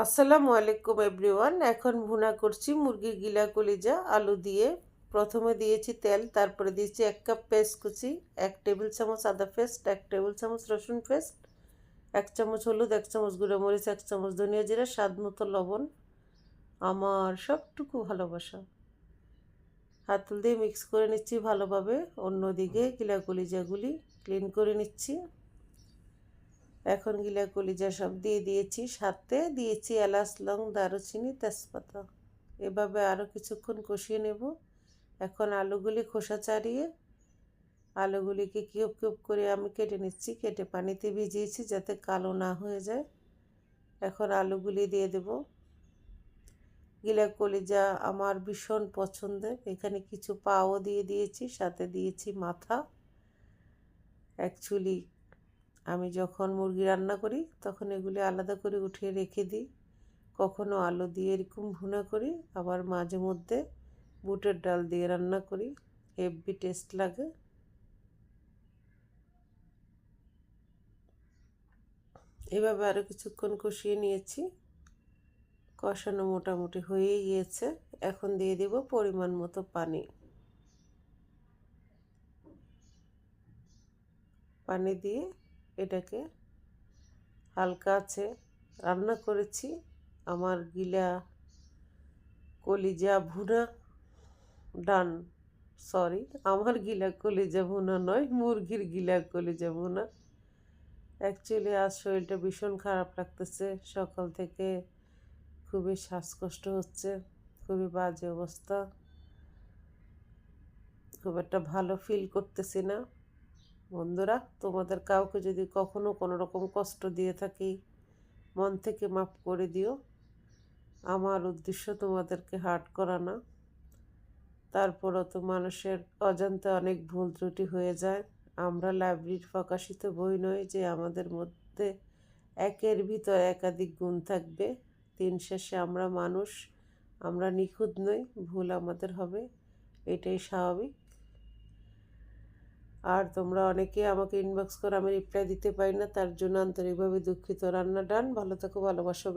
আসসালামু আলাইকুম এভরিওয়ান। এখন ভুনা করছি মুরগির গিলা কলিজা আলু দিয়ে। প্রথমে দিয়েছি তেল, তারপরে দিয়েছি 1 কাপ পেঁয়াজ কুচি, 1 টেবিল চামচ আদা পেস্ট, 1 টেবিল চামচ রসুন পেস্ট, 1 চামচ হলুদ, 1 চামচ গুঁড়ো মরিচ, 1 চামচ ধনিয়া জিরা, স্বাদ মতো লবণ, আমার সবটুকু ভালোবাসা। হাতল দিয়ে মিক্স করে নিচ্ছি ভালোভাবে। অন্যদিকে গিলা কলিজাগুলি ক্লিন করে নিচ্ছি। এখন গিলা কলিজা সব দিয়ে দিয়েছি, সাথে দিয়েছি এলাচ, লং, দারুচিনি, তেজপাতা। এভাবে আরও কিছুক্ষণ কষিয়ে নেব। এখন আলুগুলি খোসা ছাড়িয়ে আলুগুলিকে কিউব কিউব করে আমি কেটে নিচ্ছি, কেটে পানিতে ভিজিয়েছি যাতে কালো না হয়ে যায়। এখন আলুগুলি দিয়ে দেব। গিলা কলিজা আমার ভীষণ পছন্দের। এখানে কিছু পাও দিয়ে দিয়েছি, সাথে দিয়েছি মাথা। অ্যাকচুয়ালি আমি যখন মুরগি রান্না করি তখন এগুলি আলাদা করে উঠিয়ে রেখে দিই। কখনো আলু দিয়ে এরকম ভুনা করি, আবার মাঝে মধ্যে বুটের ডাল দিয়ে রান্না করি, হেভি টেস্ট লাগে। এভাবে আরও কিছুক্ষণ কষিয়ে নিয়েছি। কষানো মোটামুটি হয়েই গিয়েছে। এখন দিয়ে দেব পরিমাণ মতো পানি। পানি দিয়ে এটাকে হালকা আছে রান্না করেছি। আমার গিলা কলিজা ভুনা ডান, সরি, আমার গিলা কলিজা ভুনা নয়, মুরগির গিলা কলিজা ভুনা। অ্যাকচুয়ালি আজ শরীরটা ভীষণ খারাপ লাগতেছে। সকাল থেকে খুবই শ্বাসকষ্ট হচ্ছে, খুবই বাজে অবস্থা, খুব একটা ভালো ফিল করতেছি না। বন্ধুরা, তোমাদের কাউকে যদি কখনো কোনো রকম কষ্ট দিয়ে থাকি, মন থেকে মাফ করে দিও। আমার উদ্দেশ্য তোমাদেরকে হার্ট করা না। তারপরও তো মানুষের অজান্তে অনেক ভুল ত্রুটি হয়ে যায়। আমরা লাইব্রেরির প্রকাশিত বই নয় যে আমাদের মধ্যে একের ভিতর একাধিক গুণ থাকবে। দিন শেষে আমরা মানুষ, আমরা নিখুঁত নই, ভুল আমাদের হবে, এটাই স্বাভাবিক। আর তোমরা অনেকে আমাকে ইনবক্স করো, আমি রিপ্লাই দিতে পারি না, তার জন্য আন্তরিকভাবে দুঃখিত। রান্না ডান, ভালো থেকো, ভালোবাসা।